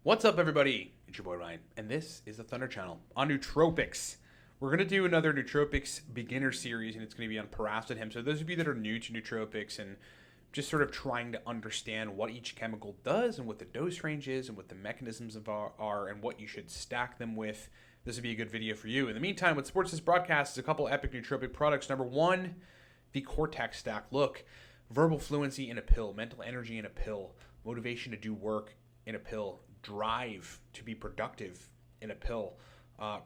What's up, everybody? It's your boy Ryan, and this is the Thunder Channel on nootropics. We're going to do another nootropics beginner series, and it's going to be on Piracetam. So those of you that are new to nootropics and just sort of trying to understand what each chemical does and what the dose range is and what the mechanisms are and what you should stack them with, this would be a good video for you. In the meantime, what supports this broadcast is a couple epic nootropic products. Number one, the Cortex Stack. Look, verbal fluency in a pill, mental energy in a pill, motivation to do work in a pill, drive to be productive in a pill.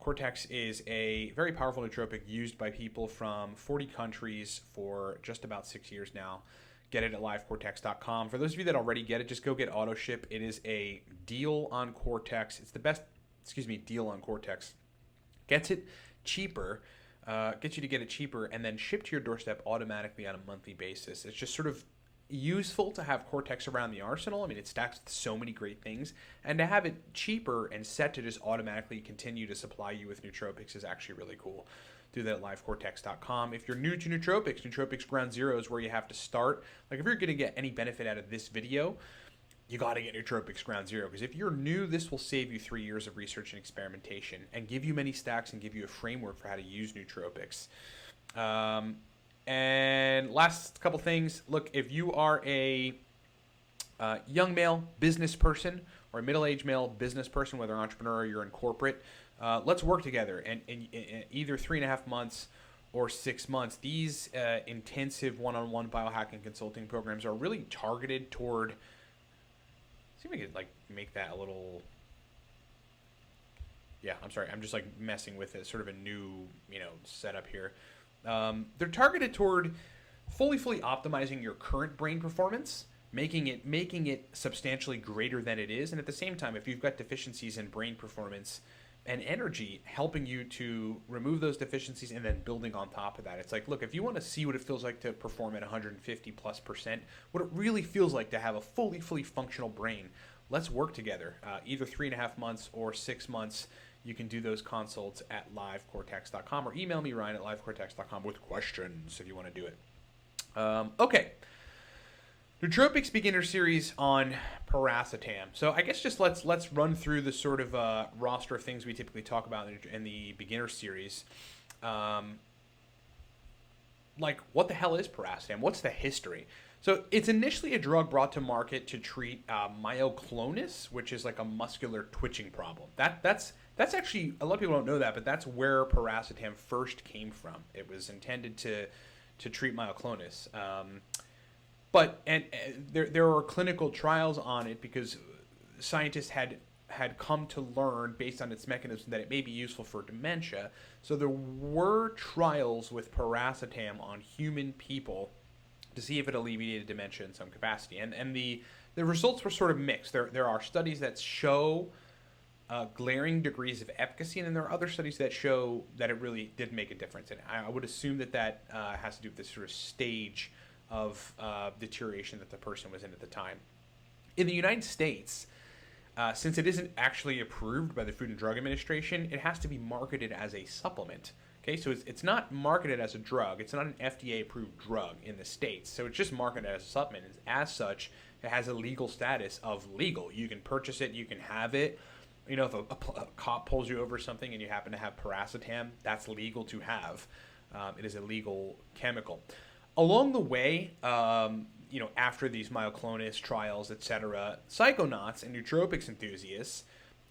Cortex is a very powerful nootropic used by people from 40 countries for just about 6 years now. Get it at livecortex.com. For those of you that already get it, just go get auto ship. It is a deal on Cortex. It's the best, deal on Cortex. Gets it cheaper, gets you to get it cheaper, and then shipped to your doorstep automatically on a monthly basis. It's just sort of useful to have Cortex around the arsenal. I mean, it stacks with so many great things, and to have it cheaper and set to just automatically continue to supply you with nootropics is actually really cool. Do that at livecortex.com. If you're new to nootropics ground zero is where you have to start. Like, if you're going to get any benefit out of this video, you got to get nootropics ground zero, because if you're new, this will save you 3 years of research and experimentation and give you many stacks and give you a framework for how to use nootropics. And last couple things. Look, if you are a young male business person or a middle-aged male business person, whether entrepreneur or you're in corporate, let's work together. And in either 3.5 months or 6 months, these intensive one-on-one biohacking consulting programs are really targeted toward. See if we could make that a little. Yeah, I'm sorry. I'm just messing with it. Sort of a new setup here. They're targeted toward fully optimizing your current brain performance, making it substantially greater than it is, and at the same time, if you've got deficiencies in brain performance and energy, helping you to remove those deficiencies and then building on top of that. It's like, look, if you want to see what it feels like to perform at 150+%, what it really feels like to have a fully functional brain, let's work together. Either 3.5 months or 6 months. You can do those consults at livecortex.com or email me, Ryan, at livecortex.com with questions if you want to do it. Okay. Nootropics beginner series on Piracetam. So I guess just let's run through the sort of roster of things we typically talk about in the beginner series. What the hell is Piracetam? What's the history? So it's initially a drug brought to market to treat myoclonus, which is like a muscular twitching problem. That's actually, a lot of people don't know that, but that's where Piracetam first came from. It was intended to treat myoclonus. But there are clinical trials on it because scientists had come to learn, based on its mechanism, that it may be useful for dementia. So there were trials with Piracetam on human people to see if it alleviated dementia in some capacity. And the results were sort of mixed. There are studies that show glaring degrees of efficacy, and then there are other studies that show that it really did make a difference. And I would assume that has to do with this sort of stage of deterioration that the person was in at the time. In the United States, since it isn't actually approved by the Food and Drug Administration, it has to be marketed as a supplement. Okay, so it's not marketed as a drug. It's not an FDA-approved drug in the States. So it's just marketed as a supplement. As such, it has a legal status of legal. You can purchase it. You can have it. If a cop pulls you over or something and you happen to have Piracetam, that's legal to have. It is a legal chemical. Along the way, after these myoclonus trials, etc., psychonauts and nootropics enthusiasts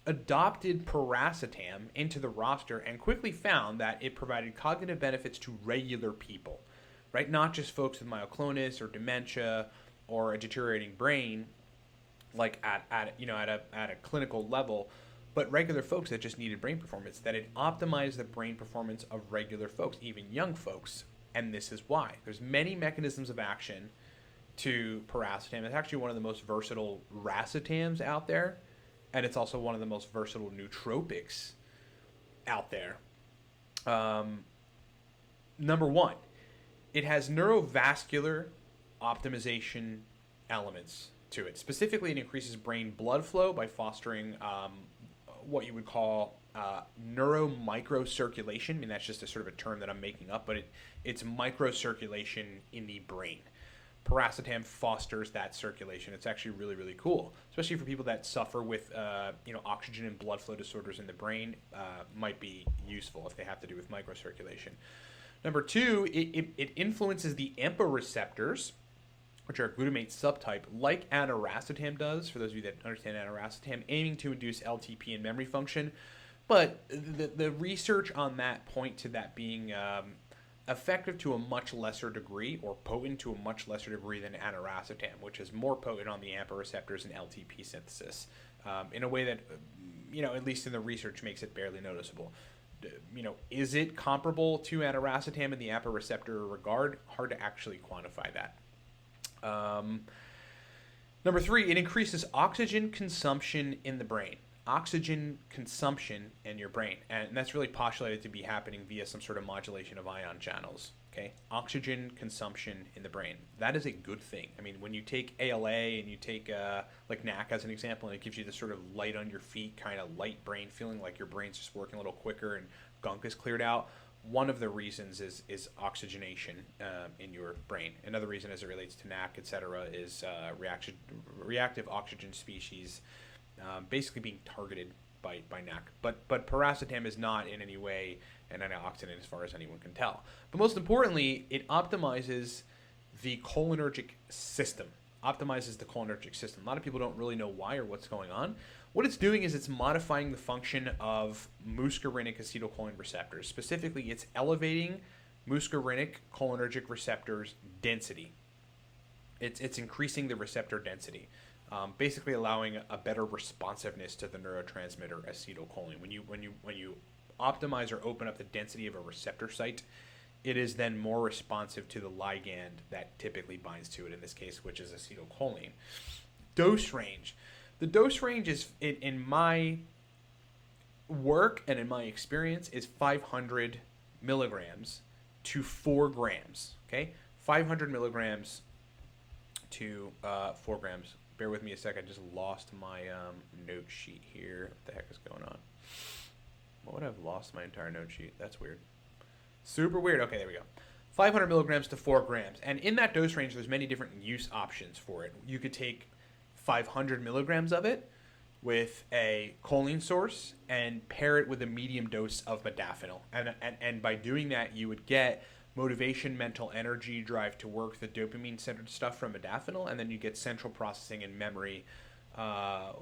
adopted Piracetam into the roster and quickly found that it provided cognitive benefits to regular people, right? Not just folks with myoclonus or dementia or a deteriorating brain, like at a clinical level, but regular folks that just needed brain performance. That it optimized the brain performance of regular folks, even young folks. And this is why. There's many mechanisms of action to Piracetam. It's actually one of the most versatile racetams out there, and it's also one of the most versatile nootropics out there. Number one, it has neurovascular optimization elements to it. Specifically, it increases brain blood flow by fostering what you would call neuromicrocirculation. That's just a sort of a term that I'm making up, but it's microcirculation in the brain. Piracetam fosters that circulation. It's actually really, really cool, especially for people that suffer with, oxygen and blood flow disorders in the brain. Might be useful if they have to do with microcirculation. Number two, it influences the AMPA receptors, which are a glutamate subtype, like aniracetam does, for those of you that understand aniracetam, aiming to induce LTP and memory function. But the research on that point to that being effective to a much lesser degree, or potent to a much lesser degree than aniracetam, which is more potent on the AMPA receptors and LTP synthesis, in a way that, at least in the research, makes it barely noticeable. Is it comparable to aniracetam in the AMPA receptor regard? Hard to actually quantify that. Number three, it increases oxygen consumption in the brain. Oxygen consumption in your brain, and that's really postulated to be happening via some sort of modulation of ion channels. Okay, oxygen consumption in the brain, that is a good thing. I mean, when you take ALA and you take like NAC as an example, and it gives you this sort of light on your feet, kind of light brain feeling, like your brain's just working a little quicker and gunk is cleared out. One of the reasons is oxygenation in your brain. Another reason, as it relates to NAC, etc., is reactive oxygen species basically being targeted by NAC. But Piracetam is not in any way an antioxidant as far as anyone can tell. But most importantly, it optimizes the cholinergic system. A lot of people don't really know why or what's going on. What it's doing is it's modifying the function of muscarinic acetylcholine receptors. Specifically, it's elevating muscarinic cholinergic receptors density. It's increasing the receptor density. Basically allowing a better responsiveness to the neurotransmitter acetylcholine. When you optimize or open up the density of a receptor site, it is then more responsive to the ligand that typically binds to it, in this case, which is acetylcholine. Dose range. The dose range is, in my work and in my experience, is 500 milligrams to 4 grams. Okay, 500 milligrams to 4 grams. Bear with me a second. I just lost my note sheet here. What the heck is going on? What would I have lost my entire note sheet? That's weird. Super weird. Okay, there we go. 500 milligrams to 4 grams. And in that dose range, there's many different use options for it. You could take 500 milligrams of it with a choline source and pair it with a medium dose of modafinil. And by doing that, you would get motivation, mental energy, drive to work, the dopamine-centered stuff from modafinil, and then you get central processing and memory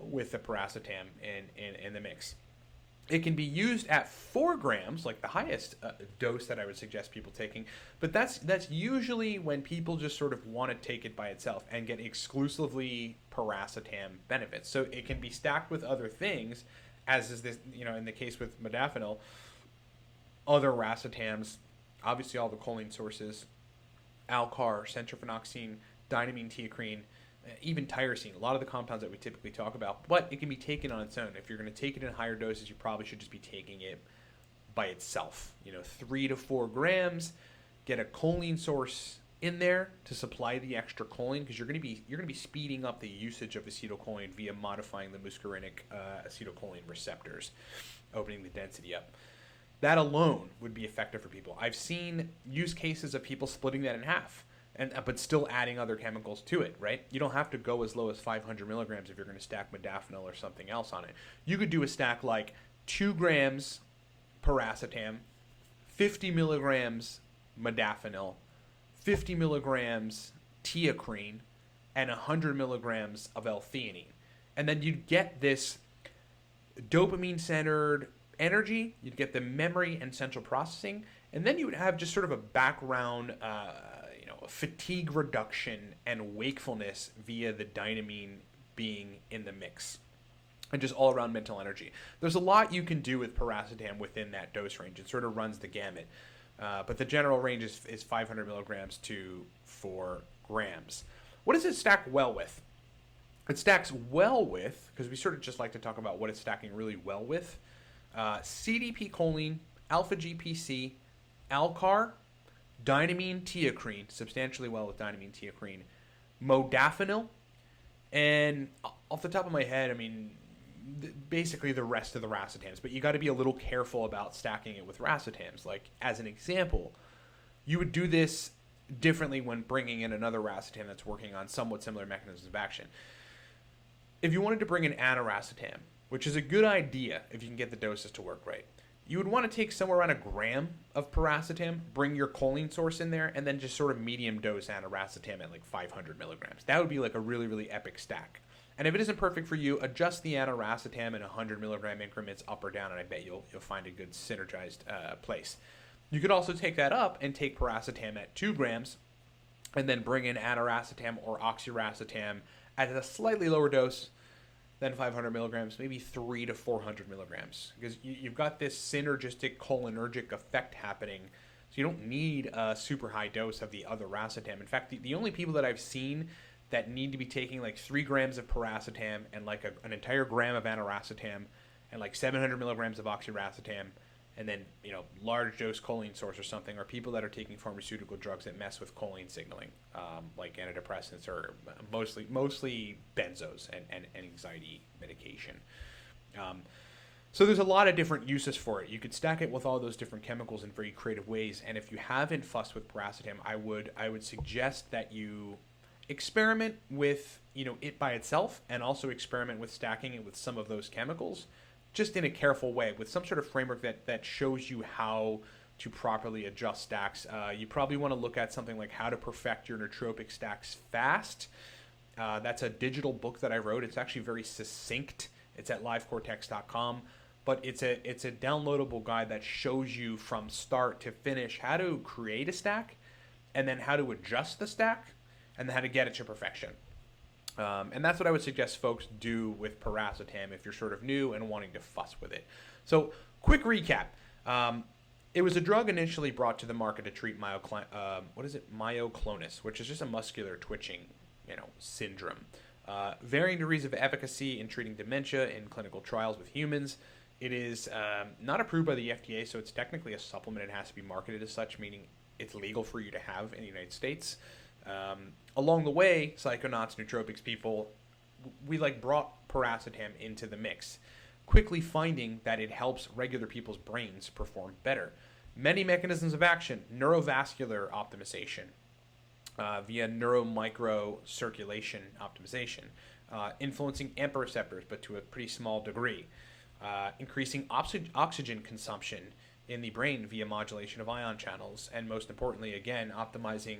with the Piracetam in the mix. It can be used at 4 grams, like the highest dose that I would suggest people taking, but that's usually when people just sort of want to take it by itself and get exclusively Piracetam benefits. So it can be stacked with other things, as is this, in the case with modafinil, other racetams, obviously all the choline sources, Alcar, centrophenoxine, dynamine teacrine, even tyrosine, a lot of the compounds that we typically talk about, but it can be taken on its own. If you're going to take it in higher doses, you probably should just be taking it by itself. 3 to 4 grams, get a choline source in there to supply the extra choline, because you're going to be speeding up the usage of acetylcholine via modifying the muscarinic acetylcholine receptors, opening the density up. That alone would be effective for people. I've seen use cases of people splitting that in half, but still adding other chemicals to it, right? You don't have to go as low as 500 milligrams if you're going to stack modafinil or something else on it. You could do a stack like 2 grams Piracetam, 50 milligrams modafinil, 50 milligrams teacrine, and 100 milligrams of L-theanine. And then you'd get this dopamine-centered energy, you'd get the memory and central processing, and then you would have just sort of a background fatigue reduction and wakefulness via the dynamine being in the mix, and just all around mental energy. There's a lot you can do with Piracetam within that dose range. It sort of runs the gamut, but the general range is 500 milligrams to 4 grams. What does it stack well with? It stacks well with, because we sort of just like to talk about what it's stacking really well with, CDP choline, alpha GPC, Alcar, dynamine teacrine, substantially well with dynamine teacrine, modafinil, and off the top of my head, I mean, basically the rest of the racetams. But you got to be a little careful about stacking it with racetams. Like, as an example, you would do this differently when bringing in another racetam that's working on somewhat similar mechanisms of action. If you wanted to bring in aniracetam, which is a good idea if you can get the doses to work right, you would want to take somewhere around 1 gram of piracetam, bring your choline source in there, and then just sort of medium dose aniracetam at like 500 milligrams. That would be like a really, really epic stack. And if it isn't perfect for you, adjust the aniracetam in 100 milligram increments up or down, and I bet you'll find a good synergized place. You could also take that up and take piracetam at 2 grams, and then bring in aniracetam or oxiracetam at a slightly lower dose than 500 milligrams, maybe 300 to 400 milligrams, because you've got this synergistic cholinergic effect happening. So you don't need a super high dose of the other racetam. In fact, the only people that I've seen that need to be taking like 3 grams of piracetam and like an entire gram of aniracetam and like 700 milligrams of oxiracetam and then, large dose choline source or something, are people that are taking pharmaceutical drugs that mess with choline signaling, like antidepressants or mostly benzos and anxiety medication. So there's a lot of different uses for it. You could stack it with all those different chemicals in very creative ways. And if you haven't fussed with piracetam, I would suggest that you experiment with it by itself, and also experiment with stacking it with some of those chemicals, just in a careful way, with some sort of framework that shows you how to properly adjust stacks. You probably want to look at something like How to Perfect Your Nootropic Stacks Fast. That's a digital book that I wrote. It's actually very succinct. It's at livecortex.com, but it's a downloadable guide that shows you from start to finish how to create a stack, and then how to adjust the stack, and then how to get it to perfection. And that's what I would suggest folks do with piracetam if you're sort of new and wanting to fuss with it. So, quick recap. It was a drug initially brought to the market to treat myoclonus, which is just a muscular twitching, syndrome. Varying degrees of efficacy in treating dementia in clinical trials with humans. It is not approved by the FDA, so it's technically a supplement. It has to be marketed as such, meaning it's legal for you to have in the United States. Along the way, psychonauts, nootropics people, we brought piracetam into the mix, quickly finding that it helps regular people's brains perform better. Many mechanisms of action: neurovascular optimization via neuromicrocirculation optimization, influencing AMPA receptors, but to a pretty small degree, increasing oxygen consumption in the brain via modulation of ion channels, and most importantly, again, optimizing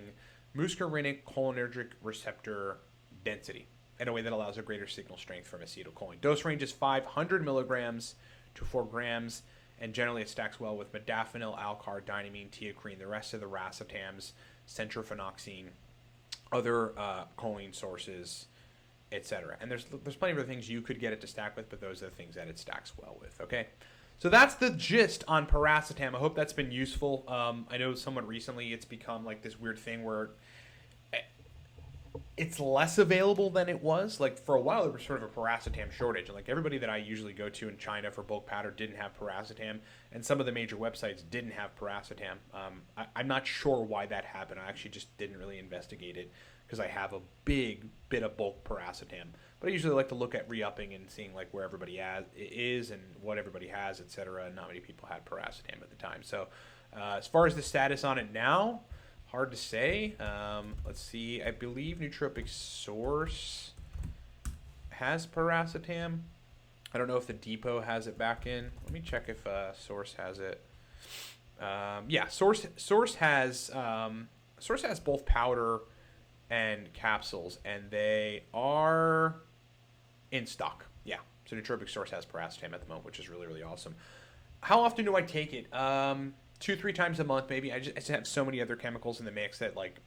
muscarinic cholinergic receptor density in a way that allows a greater signal strength from acetylcholine. Dose range is 500 milligrams to 4 grams, and generally it stacks well with modafinil, Alcar, dynamine, teocrine, the rest of the racetams, centrophenoxine, other choline sources, etc. And there's plenty of other things you could get it to stack with, but those are the things that it stacks well with, okay? So that's the gist on piracetam. I hope that's been useful. I know somewhat recently it's become like this weird thing where it's less available than it was. Like for a while there was sort of a piracetam shortage. And like everybody that I usually go to in China for bulk powder didn't have piracetam. And some of the major websites didn't have piracetam. I'm not sure why that happened. I actually just didn't really investigate it because I have a big bit of bulk piracetam. But I usually like to look at re-upping and seeing like where everybody is and what everybody has, etc. And not many people had piracetam at the time. So as far as the status on it now, hard to say. Let's see. I believe Nootropics Source has piracetam. I don't know if the depot has it back in. Let me check if Source has it. Yeah, Source has both powder and capsules, and they are in stock. Yeah, so Nootropics Source has piracetam at the moment, which is really, really awesome. How often do I take it? 2-3 times a month, maybe. I just have so many other chemicals in the mix that, like,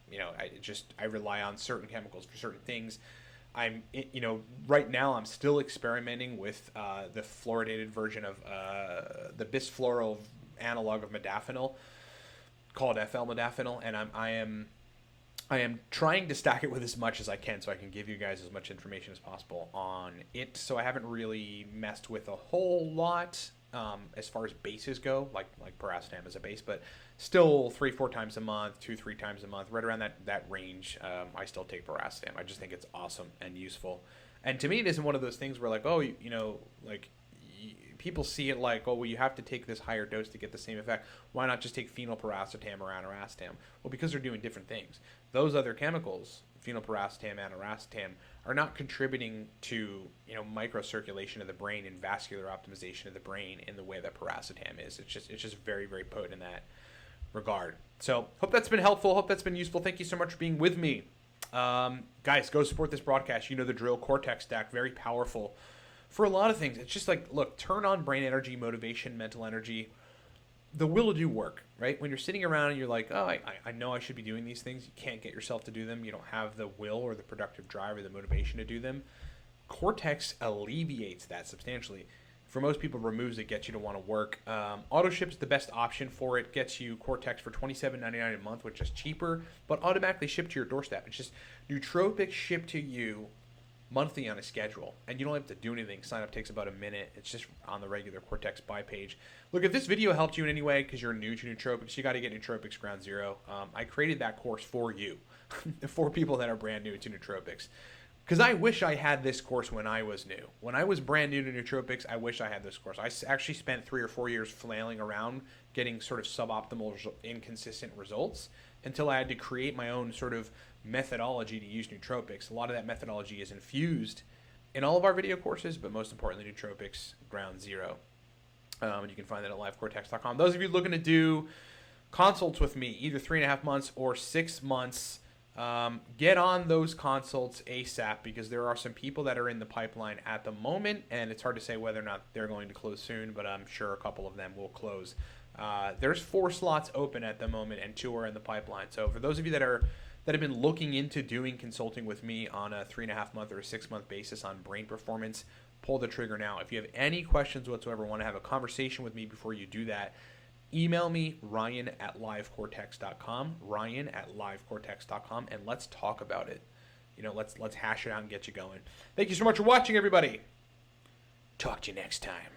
I rely on certain chemicals for certain things. Right now I'm still experimenting with the fluoridated version of the bisphoral analog of modafinil called FL modafinil, and I am trying to stack it with as much as I can so I can give you guys as much information as possible on it. So I haven't really messed with a whole lot as far as bases go, like piracetam as a base, but still 3-4 times a month, 2-3 times a month, right around that range. I still take piracetam. I just think it's awesome and useful. And to me, it isn't one of those things where like, people see it like, oh, well, you have to take this higher dose to get the same effect. Why not just take phenylpiracetam or aniracetam? Well, because they're doing different things. Those other chemicals, phenylpiracetam, aniracetam, are not contributing to, microcirculation of the brain and vascular optimization of the brain in the way that piracetam is. It's just very, very potent in that regard. So hope that's been helpful. Hope that's been useful. Thank you so much for being with me. Guys, go support this broadcast. You know the drill. Cortex stack, very powerful for a lot of things. It's just like, look, turn on brain energy, motivation, mental energy, the will to do work, right? When you're sitting around and you're like, oh, I know I should be doing these things. You can't get yourself to do them. You don't have the will or the productive drive or the motivation to do them. Cortex alleviates that substantially. For most people, removes it, gets you to want to work. AutoShip's the best option for it. Gets you Cortex for $27.99 a month, which is cheaper, but automatically shipped to your doorstep. It's just Nootropics shipped to you monthly on a schedule, and you don't have to do anything. Sign up takes about a minute. It's just on the regular Cortex buy page. Look, if this video helped you in any way because you're new to Nootropics, you got to get Nootropics Ground Zero. I created that course for you, for people that are brand new to Nootropics. Because I wish I had this course when I was new. When I was brand new to Nootropics, I wish I had this course. I actually spent 3 or 4 years flailing around getting sort of suboptimal, inconsistent results until I had to create my own sort of methodology to use Nootropics. A lot of that methodology is infused in all of our video courses, but most importantly, Nootropics Ground Zero. And you can find that at livecortex.com. Those of you looking to do consults with me, either 3.5 months or 6 months, get on those consults ASAP, because there are some people that are in the pipeline at the moment, and it's hard to say whether or not they're going to close soon, but I'm sure a couple of them will close. There's 4 slots open at the moment, and 2 are in the pipeline. So for those of you that have been looking into doing consulting with me on a 3.5 month or a 6 month basis on brain performance, pull the trigger now. If you have any questions whatsoever, want to have a conversation with me before you do that, email me, ryan@livecortex.com, ryan@livecortex.com, and let's talk about it. Let's hash it out and get you going. Thank you so much for watching, everybody. Talk to you next time.